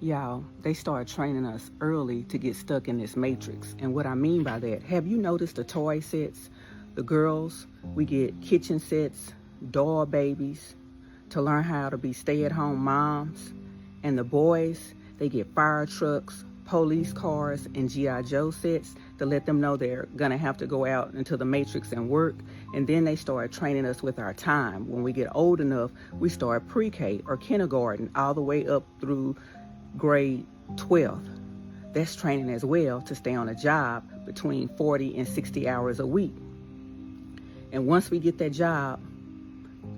Y'all, they start training us early to get stuck in this matrix. And what I mean by that, have you noticed the toy sets? The girls, we get kitchen sets, doll babies to learn how to be stay-at-home moms. And the boys, they get fire trucks, police cars, and G.I. Joe sets to let them know they're gonna have to go out into the matrix and work. And then they start training us with our time. When we get old enough, we start pre-K or kindergarten all the way up through grade 12th. That's training as well to stay on a job between 40 and 60 hours a week. And once we get that job,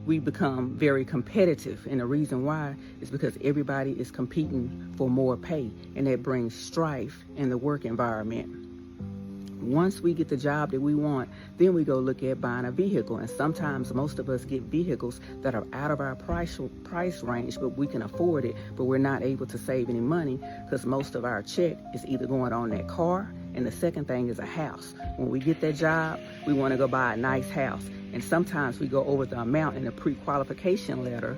we become very competitive. And the reason why is because everybody is competing for more pay, and that brings strife in the work environment. Once we get the job that we want, then we go look at buying a vehicle. And sometimes most of us get vehicles that are out of our price range, but we can afford it, but we're not able to save any money because most of our check is either going on that car, and the second thing is a house. When we get that job, we want to go buy a nice house. And sometimes we go over the amount in the pre-qualification letter,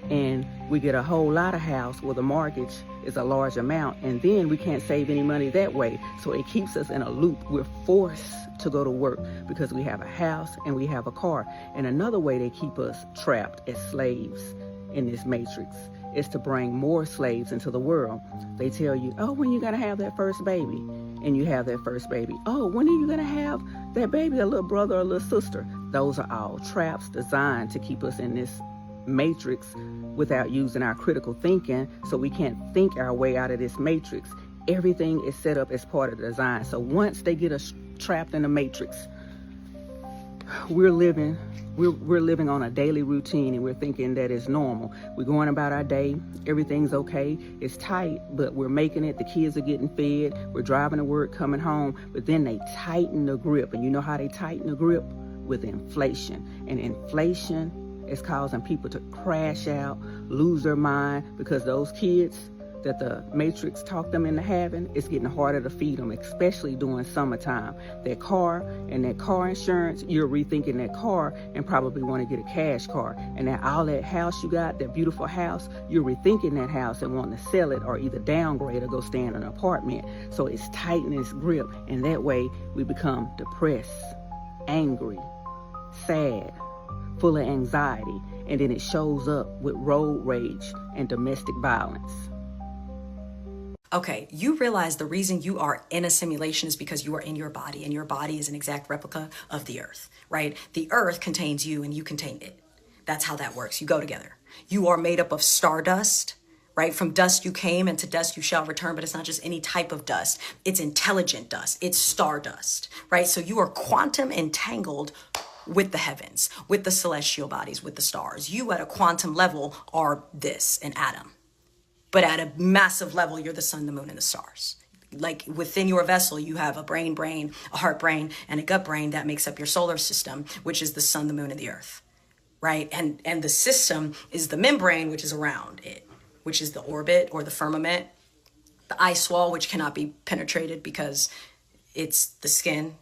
and we get a whole lot of house where the mortgage is a large amount, and then we can't save any money that way. So it keeps us in a loop. We're forced to go to work because we have a house and we have a car. And another way they keep us trapped as slaves in this matrix is to bring more slaves into the world. They tell you, oh, when you gonna have that first baby? And you have that first baby. Oh, when are you gonna have that baby, a little brother or a little sister? Those are all traps designed to keep us in this matrix without using our critical thinking, so we can't think our way out of this matrix. Everything is set up as part of the design. So once they get us trapped in the matrix, we're living on a daily routine, and we're thinking that it's normal. We're going about our day, everything's okay, it's tight, but we're making it. The kids are getting fed, we're driving to work, coming home, but then they tighten the grip. And you know how they tighten the grip? With inflation. And inflation is causing people to crash out, lose their mind, because those kids that the matrix talked them into having, it's getting harder to feed them, especially during summertime. That car and that car insurance, you're rethinking that car and probably want to get a cash car. And that all that house you got, that beautiful house, you're rethinking that house and wanting to sell it or either downgrade or go stay in an apartment. So it's tightening its grip, and that way we become depressed, angry, sad, full of anxiety, and then it shows up with road rage and domestic violence. Okay, you realize the reason you are in a simulation is because you are in your body, and your body is an exact replica of the earth, right? The earth contains you and you contain it. That's how that works. You go together. You are made up of stardust, right? From dust you came, and to dust you shall return, but it's not just any type of dust. It's intelligent dust. It's stardust, right? So you are quantum entangled with the heavens, with the celestial bodies, with the stars. You at a quantum level are this, an atom. But at a massive level, you're the sun, the moon, and the stars. Like within your vessel, you have a brain, a heart brain, and a gut brain that makes up your solar system, which is the sun, the moon, and the earth, right? And the system is the membrane, which is around it, which is the orbit or the firmament, the ice wall, which cannot be penetrated because it's the skin.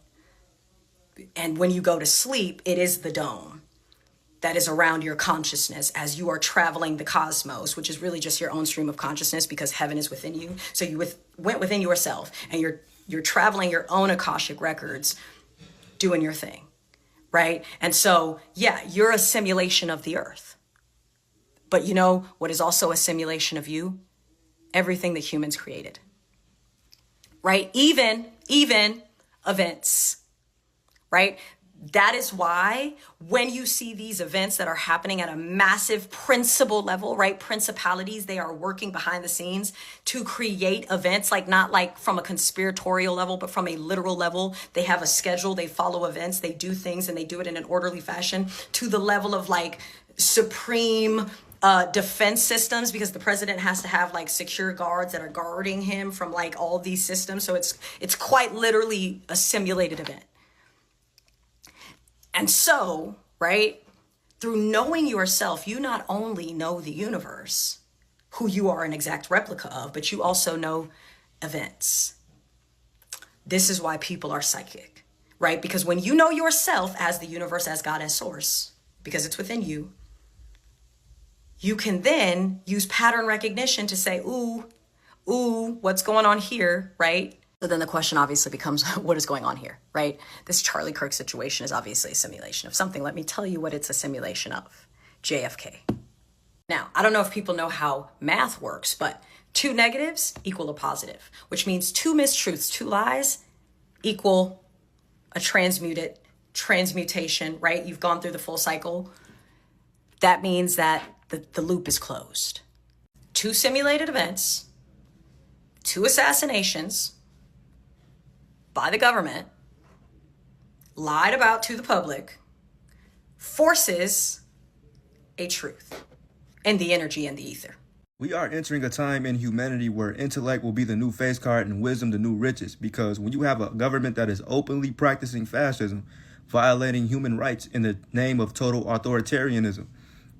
And when you go to sleep, it is the dome that is around your consciousness as you are traveling the cosmos, which is really just your own stream of consciousness because heaven is within you. So you went within yourself, and you're traveling your own Akashic records, doing your thing, right? And so, yeah, you're a simulation of the earth. But you know what is also a simulation of you? Everything that humans created, right? Even events, right? That is why when you see these events that are happening at a massive principle level, right? Principalities, they are working behind the scenes to create events, like not like from a conspiratorial level, but from a literal level. They have a schedule, they follow events, they do things, and they do it in an orderly fashion to the level of like supreme defense systems, because the president has to have like secure guards that are guarding him from like all these systems. So it's quite literally a simulated event. And so, right, through knowing yourself, you not only know the universe, who you are an exact replica of, but you also know events. This is why people are psychic, right? Because when you know yourself as the universe, as God, as source, because it's within you, you can then use pattern recognition to say, ooh, ooh, what's going on here, right? So then the question obviously becomes, what is going on here, right? This Charlie Kirk situation is obviously a simulation of something. Let me tell you what it's a simulation of. JFK. Now, I don't know if people know how math works, but 2 negatives equal a positive, which means 2 mistruths, 2 lies equal a transmutation, right? You've gone through the full cycle. That means that the loop is closed. 2 simulated events, 2 assassinations by the government, lied about to the public, forces a truth in the energy and the ether. We are entering a time in humanity where intellect will be the new face card and wisdom the new riches, because when you have a government that is openly practicing fascism, violating human rights in the name of total authoritarianism,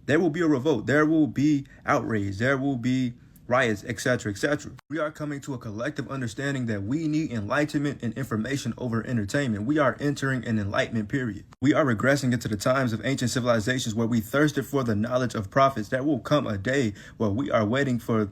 there will be a revolt, there will be outrage, there will be riots, etc., etc. We are coming to a collective understanding that we need enlightenment and information over entertainment. We are entering an enlightenment period. We are regressing into the times of ancient civilizations where we thirsted for the knowledge of prophets. There will come a day where we are waiting for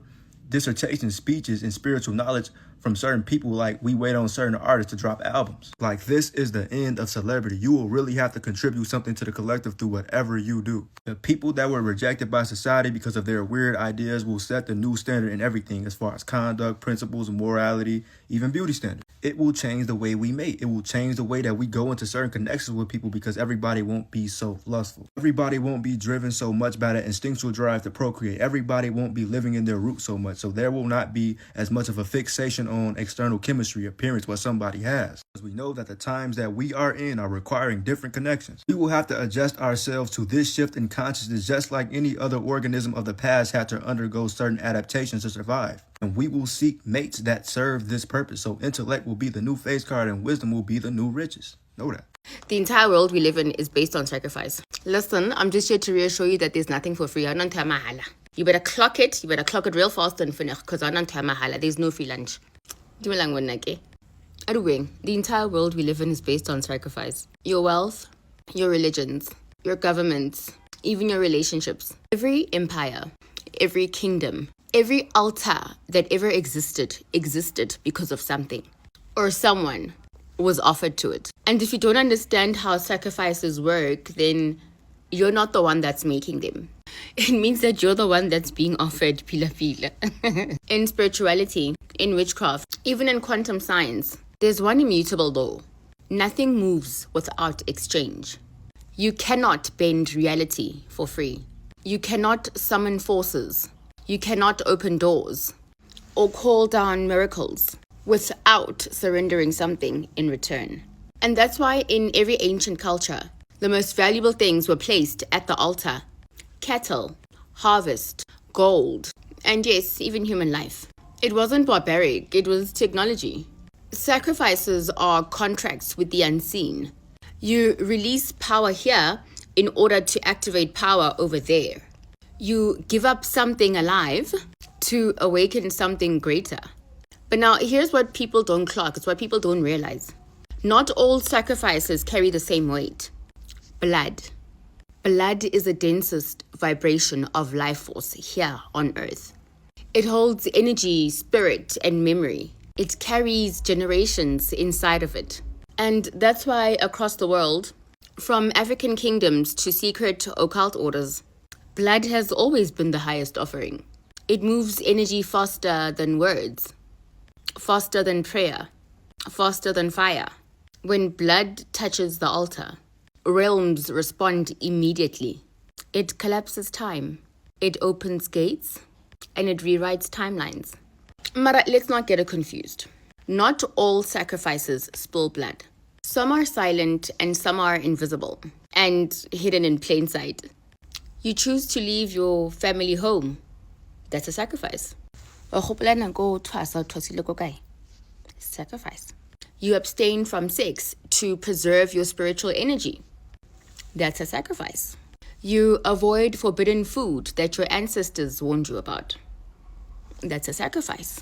dissertations, speeches, and spiritual knowledge from certain people, like we wait on certain artists to drop albums. Like, this is the end of celebrity. You will really have to contribute something to the collective through whatever you do. The people that were rejected by society because of their weird ideas will set the new standard in everything, as far as conduct, principles, morality, even beauty standards. It will change the way we mate. It will change the way that we go into certain connections with people, because everybody won't be so lustful. Everybody won't be driven so much by that instinctual drive to procreate. Everybody won't be living in their roots so much. So there will not be as much of a fixation on external chemistry, appearance, what somebody has. Because we know that the times that we are in are requiring different connections. We will have to adjust ourselves to this shift in consciousness, just like any other organism of the past had to undergo certain adaptations to survive. And we will seek mates that serve this purpose. So intellect will be the new face card and wisdom will be the new riches. Know that. The entire world we live in is based on sacrifice. Listen, I'm just here to reassure you that there's nothing for free. You better clock it. You better clock it real fast and finish, because there's no free lunch. The entire world we live in is based on sacrifice. Your wealth, your religions, your governments, even your relationships. Every empire, every kingdom, every altar that ever existed because of something or someone was offered to it. And if you don't understand how sacrifices work, then you're not the one that's making them. It means that you're the one that's being offered pila. In spirituality, in witchcraft, even in quantum science, there's one immutable law. Nothing moves without exchange. You cannot bend reality for free. You cannot summon forces. You cannot open doors or call down miracles without surrendering something in return. And that's why in every ancient culture, the most valuable things were placed at the altar. Cattle, harvest, gold, and yes, even human life. It wasn't barbaric, it was technology. Sacrifices are contracts with the unseen. You release power here in order to activate power over there. You give up something alive to awaken something greater. But now here's what people don't clock, it's what people don't realize. Not all sacrifices carry the same weight. Blood. Blood is the densest vibration of life force here on earth. It holds energy, spirit, and memory. It carries generations inside of it. And that's why across the world, from African kingdoms to secret occult orders, blood has always been the highest offering. It moves energy faster than words, faster than prayer, faster than fire. When blood touches the altar, realms respond immediately. It collapses time. It opens gates and it rewrites timelines. But let's not get it confused. Not all sacrifices spill blood. Some are silent and some are invisible and hidden in plain sight. You choose to leave your family home. That's a sacrifice. Sacrifice. You abstain from sex to preserve your spiritual energy. That's a sacrifice. You avoid forbidden food that your ancestors warned you about. That's a sacrifice.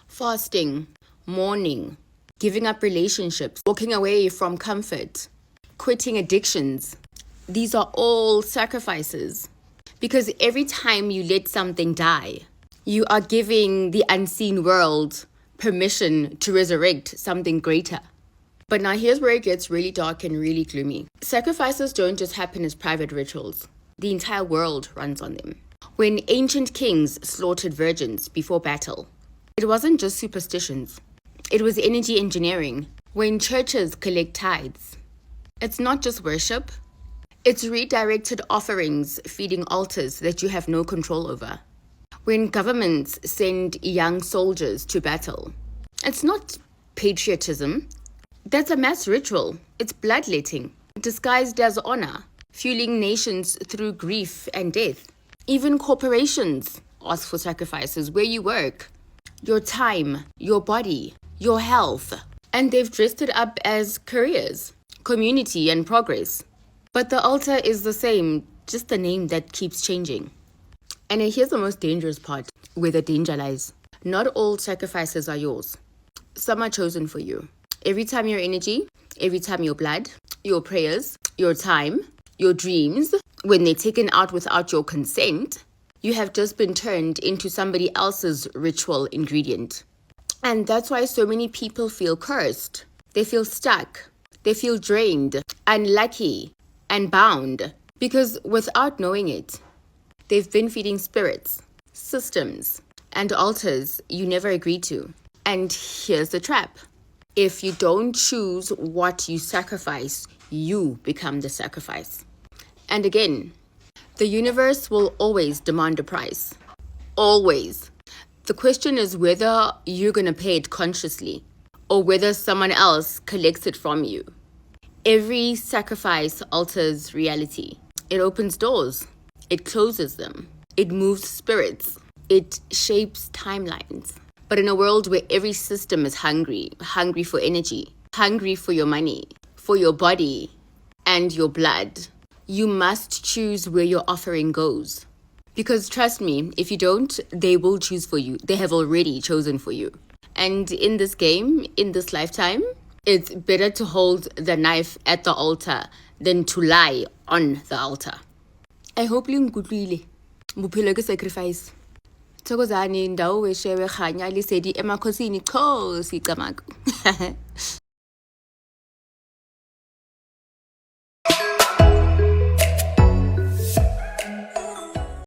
Fasting, mourning, giving up relationships, walking away from comfort, quitting addictions. These are all sacrifices. Because every time you let something die, You are giving the unseen world permission to resurrect something greater. But now here's where it gets really dark and really gloomy. Sacrifices don't just happen as private rituals. The entire world runs on them. When ancient kings slaughtered virgins before battle, it wasn't just superstitions. It was energy engineering. When churches collect tithes, it's not just worship. It's redirected offerings feeding altars that you have no control over. When governments send young soldiers to battle, it's not patriotism. That's a mass ritual. It's bloodletting, disguised as honor, fueling nations through grief and death. Even corporations ask for sacrifices where you work, your time, your body, your health. And they've dressed it up as careers, community, and progress. But the altar is the same, just the name that keeps changing. And here's the most dangerous part, where the danger lies. Not all sacrifices are yours. Some are chosen for you. Every time your energy, every time your blood, your prayers, your time, your dreams, when they're taken out without your consent, you have just been turned into somebody else's ritual ingredient. And that's why so many people feel cursed. They feel stuck. They feel drained, unlucky, and bound. Because without knowing it, they've been feeding spirits, systems, and altars you never agreed to. And here's the trap. If you don't choose what you sacrifice, you become the sacrifice. And again, the universe will always demand a price. Always. The question is whether you're going to pay it consciously or whether someone else collects it from you. Every sacrifice alters reality. It opens doors. It closes them. It moves spirits. It shapes timelines. But in a world where every system is hungry for energy, hungry for your money, for your body, and your blood, you must choose where your offering goes. Because trust me, if you don't, they will choose for you. They have already chosen for you. And in this game, in this lifetime, it's better to hold the knife at the altar than to lie on the altar. I hope you nkutlwile. Bophelo ke sacrifice. Thokozani ndawo weshewe khanya lisedi emakhosini cho sicamako.